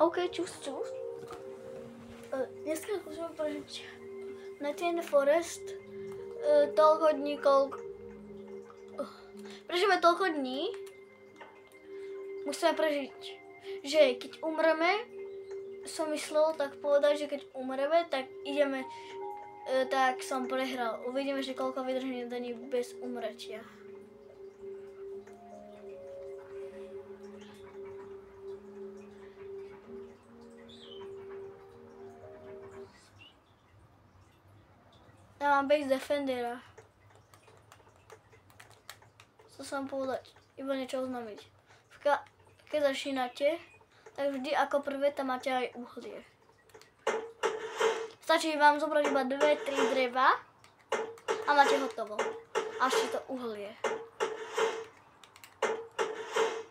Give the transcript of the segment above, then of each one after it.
OK, čus. Dneska musíme prežiť Night in the Forest toľko dní, prežijeme toľko dní, musíme prežiť, že keď umreme, som myslel tak povedať, že keď umreme, tak ideme, tak som prehral. Uvidíme, že koľko vydržíme dní bez umretia. Ja mám base defendera. Chcel som povedať, iba niečo oznámiť. Keď začínate, tak vždy ako prvé tam máte aj uhlie. Stačí vám zobrať iba 2-3 dreva a máte hotovo. A ešte to uhlie.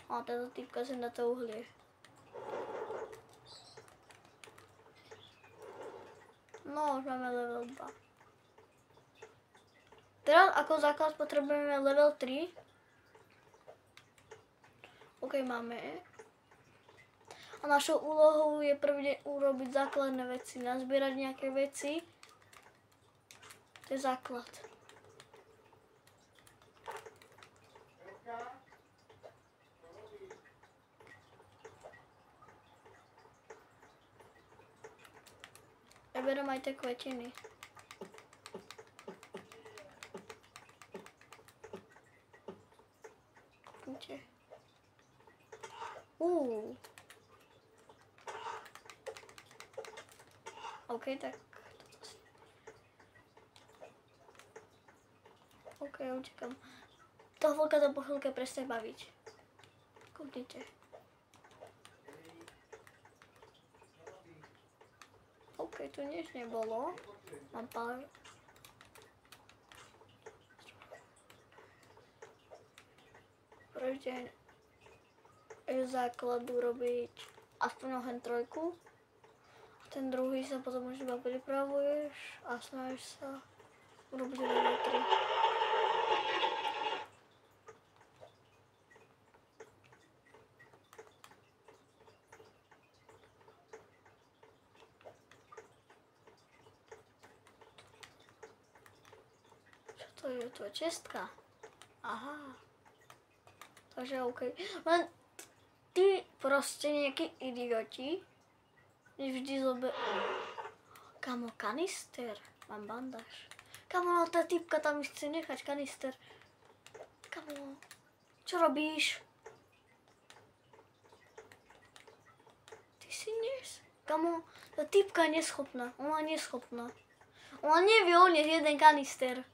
A táto typka si na to uhlie. No, už máme level 2. Teraz ako základ potrebujeme level 3. OK, máme. A našou úlohou je prvne urobiť základné veci, nazbierať nejaké veci. To je základ. Ja berem aj tie kvetiny. OK, tak. OK, utekám. Toho vlka to po chvíľke prestane baviť. Kúpnite. OK, tu nič nebolo. Mám pár. Prvý základu robiť aspoň oheň 3. Ten druhý sa potom už iba pripravuješ a snažíš sa urobiť level 3. Čo to je? To je čestka. Aha. Takže OK. Len ty proste nejakí idioti vždy Kamo, kanister. Mám bandáž. Kamo, no tá typka tam chce nechať kanister. Kamo, čo robíš? Ty si Kamo, tá typka je neschopná. Ona je neschopná. Ona nevie odnieť jeden kanister.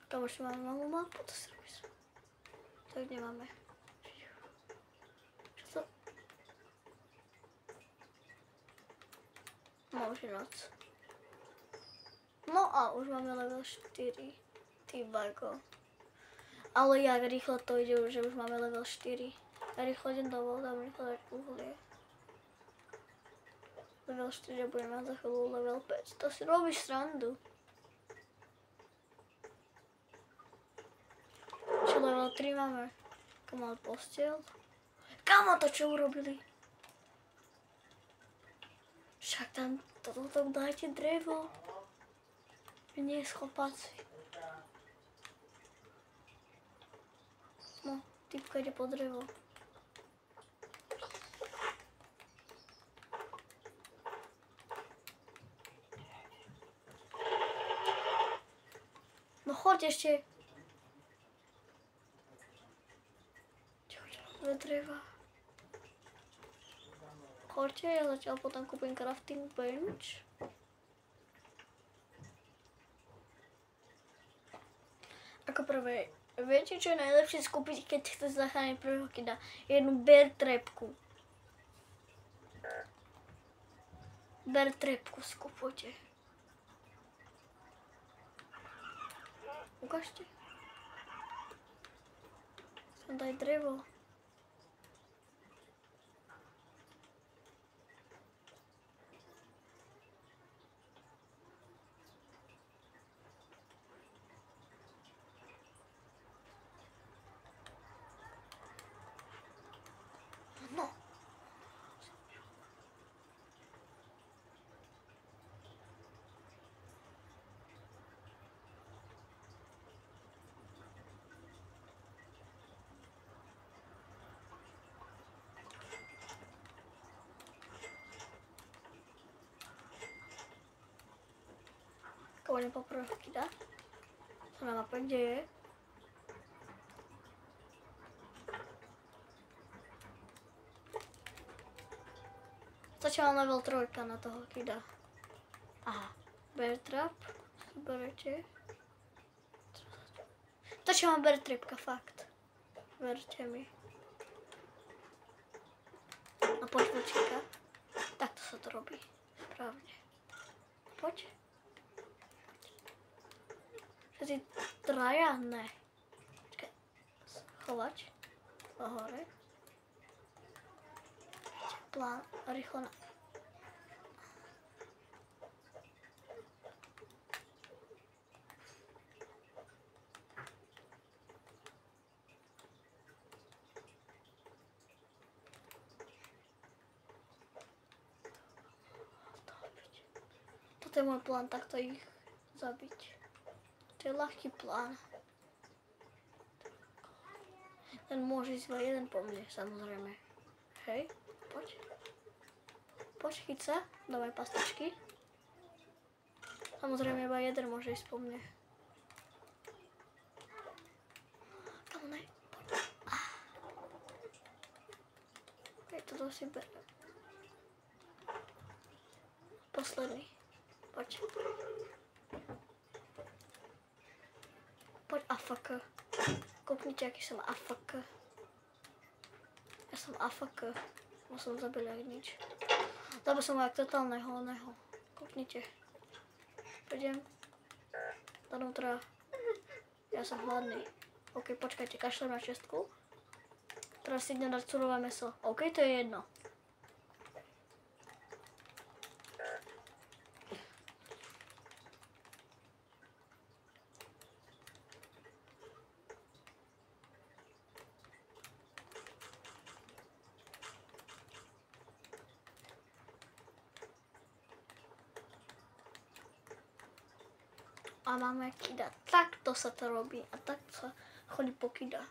Kamo, ešte máme malú mapu, to si robíš. Tak nemáme. No už je noc. No a už máme level 4. Ty bago. Ale jak rýchlo to ide, že už máme level 4. Ja rýchlo idem dovol, dám rýchlo dať uhlie. Level 4 a budem mať za chvíľu level 5. To si robíš srandu. Čo level 3 máme? Kamo, postiel. Kamo, to čo urobili? Však tam toto dajte drevo. Nie schopáci. No, typka ide po drevo. No choď ešte. Čo je dreva? Choďte, ja zatiaľ potom kúpim crafting bench. Ako prvé, viete čo je najlepšie skúpiť, keď chcete zachrániť prvého kida? Jednu bear trapku. Bear trapku skúpujte. Ukážte. Som daj drevo. pôjdem poprvé kýdať. To na mape, kde je. Stačí mám level 3 na toho kýda. Aha, bear trap, berete. Stačí mám bear trapka, fakt. Verte mi. A poď počíka. Takto sa to robí. Správne. Poď. Všetci traja? Ne. Počkaj. Chovať. Hore. Plán. Rýchlo na... Toto je môj plán, takto ich zabiť. To je ľahký plán. Ten môže ísť iba jeden po mne, samozrejme. Hej, poď. Poď, chyť sa, dávaj pastičky. Samozrejme iba jeden môže ísť po mne. Kamo, ne, poď. Okej, toto si berem. Posledný. Poď. Poď AFK. Kopnite, aký som AFK. Ja som AFK. Musím zabil jak nič. Zabil som jak totálneho oného. Kopnite. Poďem. Donútra. Ja som hladný. OK, počkajte, kašlem na čestku. Teraz si idem dať surové mäso. OK, to je jedno. A máme kida. Takto sa to robí a takto sa chodí po kida.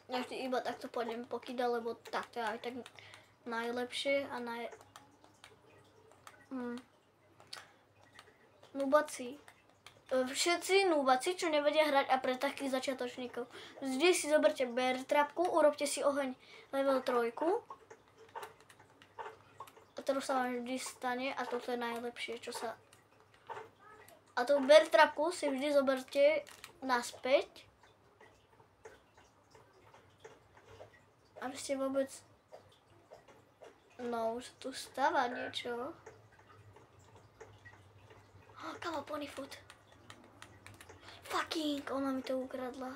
Ja vždy iba takto pôjdem po kida, lebo takto je aj tak najlepšie a Núbaci. Všetci núbaci, čo nevedia hrať a pre takých začiatočníkov. Vždy si zoberte bear trapku, urobte si oheň level 3. A to sa vám vždy stane a toto je najlepšie, čo sa... A tú bear trapku si vždy zoberte naspäť. Aby ste vôbec... No, už tu stáva niečo. Kamo, ponyfoot. Fucking, ona mi to ukradla.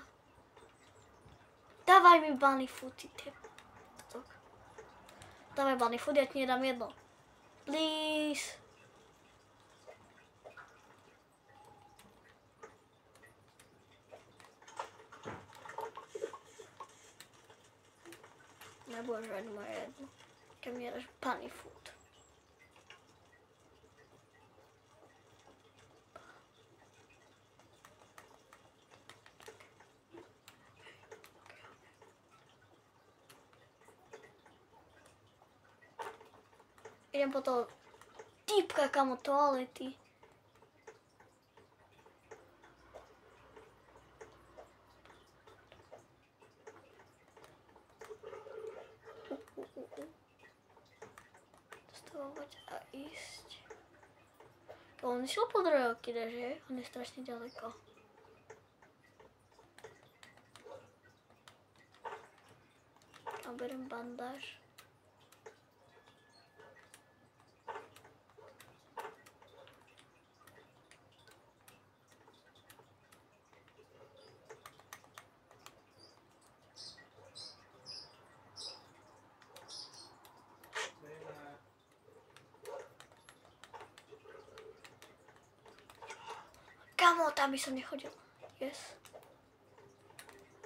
Dávaj mi bunnyfoot, ty. Dávaj bunnyfoot, ja ti nedám jedno. Please. Nebudeš mať moje jedno. Keď mi dáš bunnyfoot. Idem po toho týpka, kamo, toalety. Dostavovať a ísť. On išiel po druhého kida, že? On je strašne ďaleko. A berem bandáž. Kamo, tam by som nechodil. Yes.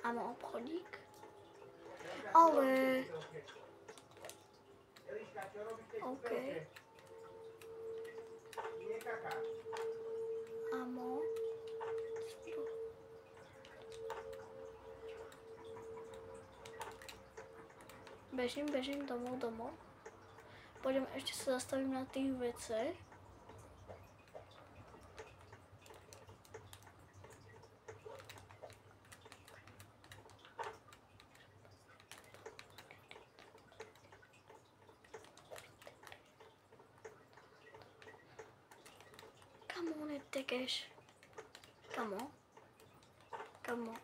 A mám obchodík. Ale... OK. Amo. Bežím domov. Pôjdem, ešte sa zastavím na tých veciach. Come on, tekeš. Come on. Come on.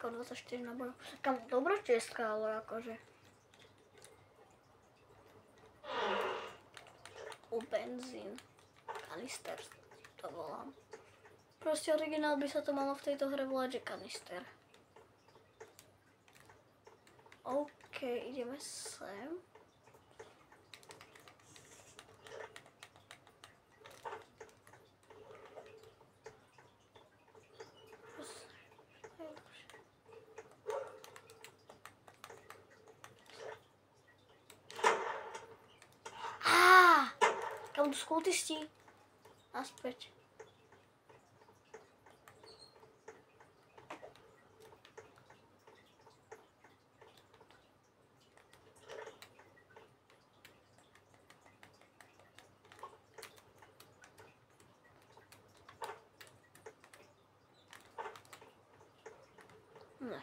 Ako 24 nábojov. Kam dobrá čestka, ale akože. U benzín. Kanister to volám. Proste originál by sa to malo v tejto hre volať, že kanister. OK, ideme sem. Kam tu skultisti? Naspäť. Ne.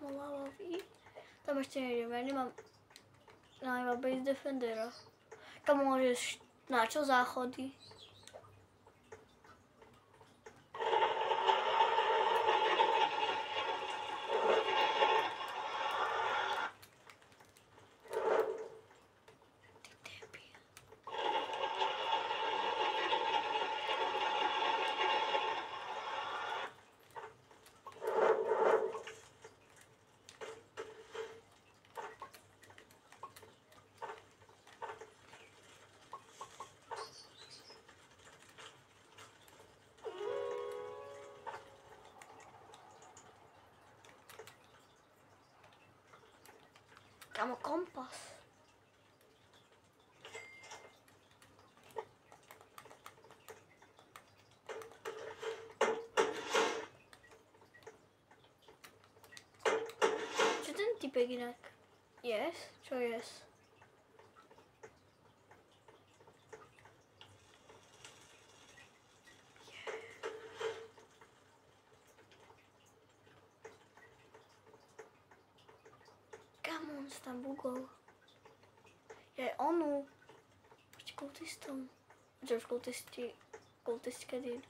Lavovi. Tam ešte nejdeme, nemám iba base defendera. Kam môžeš, na čo záchody? Kamo, kompas. Čo ten typek inak? Yes? Čo yes? Tam bugol. Je onu. Ešte kultistom. Že už kultisti kedy idú.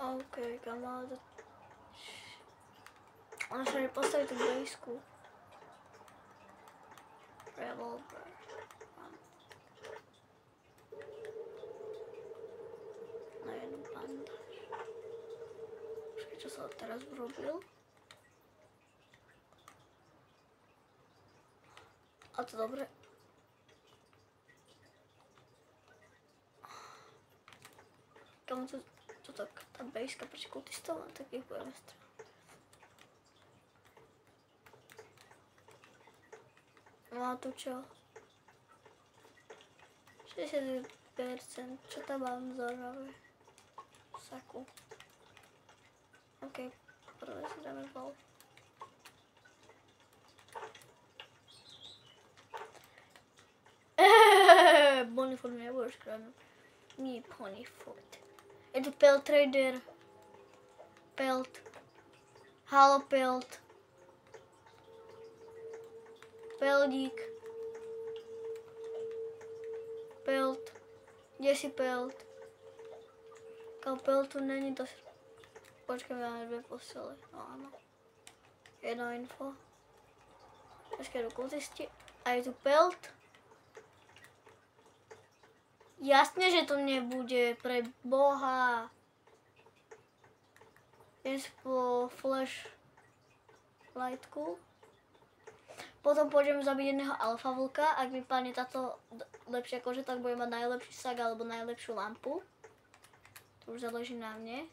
OK, kamaráde. Ona sa mi postaví tú blízku. Revolver. Na jednu bandáž. Počkaj, čo sa teraz urobil? A to dobre. Kam to tak, tá bejska proti kultistom, tak ich budeme strieľať. No a tu čo? 60%, čo tam mám zaujímavé? Saku. OK, prvé si dáme bol. Boniford nebudeš kránuť. Nie Boniford. Je tu Pelt Trader, Pelt, Halo Pelt, Peldík, Pelt, kde si Pelt? Kao Peltu není to... Počkaj, máme dve posily, no áno. Jedno info. Počkaj, do kultisti. A je tu Pelt. Jasne, že to nebude, pre Boha. Jdem po flash. lightku. Potom pôjdem zabiť jedného alfa vlka. Ak mi padne táto lepšia koža, tak budem mať najlepší sak alebo najlepšiu lampu. To už záleží na mne.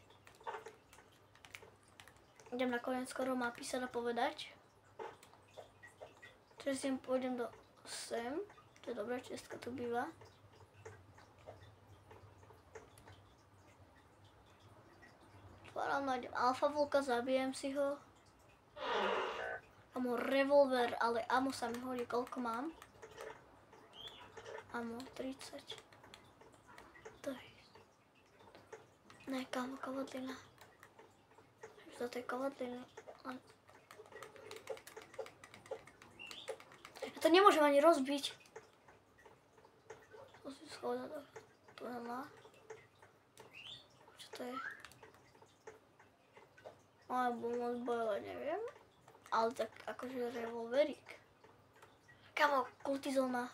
Idem na koniec skoro mapy, sa dá povedať. Teraz pôjdem do sem. To je dobrá čestka, tu býva. Nájdem alfa vlka, zabijem si ho. Mám revolver, ale amo sa mi hodí, koľko mám? Amo 30. To je... Ne, kámo, kovadlina. Do tej kovadliny. Ja to nemôžem ani rozbiť. To si schoda do tunela. Čo to je? Alebo môcť bojovať, neviem. Ale tak akože revolverík. Kamo, kultizóna.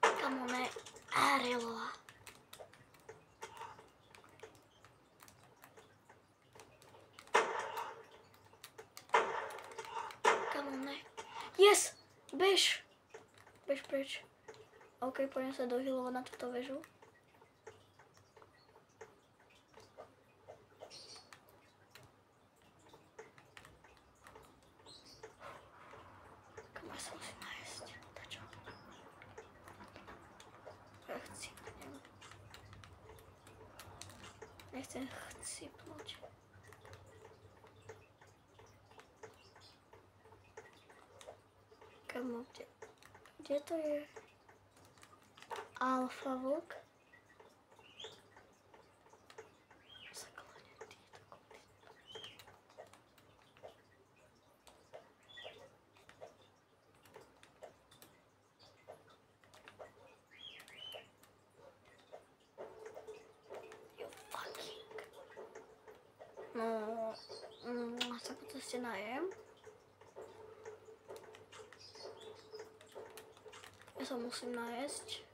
Kamo, ne. Areloa. Yes! Bež! Bež preč. OK, poďme sa dohylovať na túto väžu. Kam ja sa musím nájsť? Dačo. Ja chcípnem. Nechcem chcípnuť. Kamo, kde to je? Alfa vlk? You fucking. No, sa po ceste najem. Ja sa musím nájsť.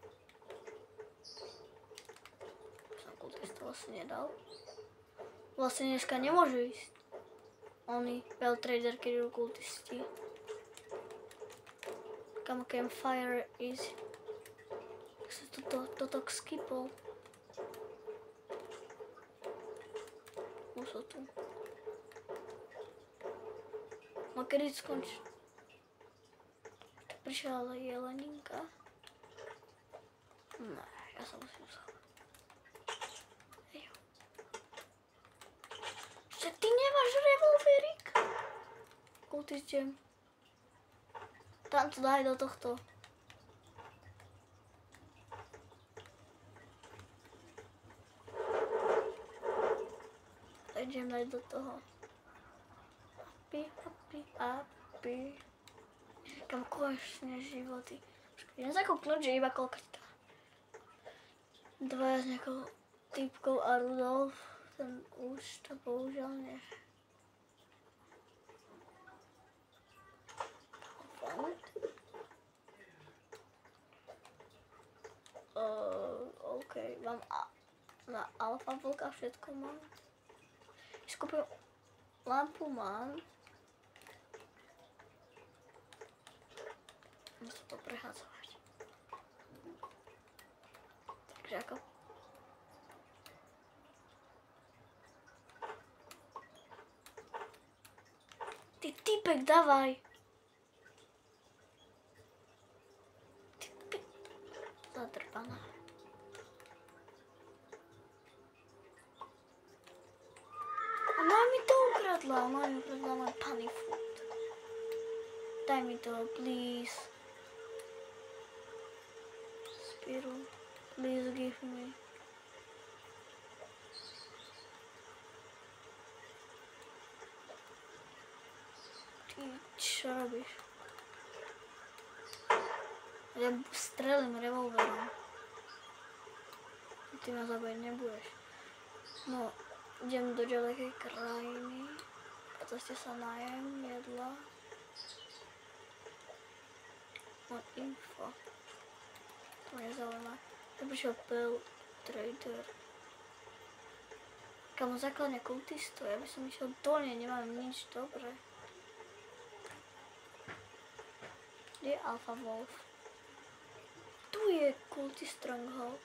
Som kultista vlastne nedal. Vlastne dneska nemôžu ísť. Oni, Belltrader, keď idú kultisti. Kamo campfire is... Tak sa toto skipol. Musel tu. No kedy skončí? Prišla jeleninka. Ne, ja sa musím schovať. Že ty nemáš revolverík? Kultiste. Tam to daj do tohto. Idem dať do toho. Api. Kam konečne životy. Idem sa kúknuť, že iba koľkať. Dvaja z nejakou typkou a Rudolf. Ten už to bohužiaľ nie. OK, mám na alfa vlka všetko mám. Skúpim lampu mám. Musím to prehádzovať. Takže ako? Ty typek, dávaj! Typek. Zadrbaná. Ona mi to ukradla. Ona mi ukradla môj punny food. Daj mi to, please. Spiru, please give me. Ty, čo robíš? Ja strelím revolverom. Ty ma zabiť nebudeš. No, idem do ďalekej krajiny. A to ste sa najem, jedla. Mám info. To mňa zaujíma. Ja prišiel Belltrader. Kamu základne kultistu, ja by som išiel dolne, nemám nič dobré. Kde je Alpha Wolf? Tu je Cultist Stronghold.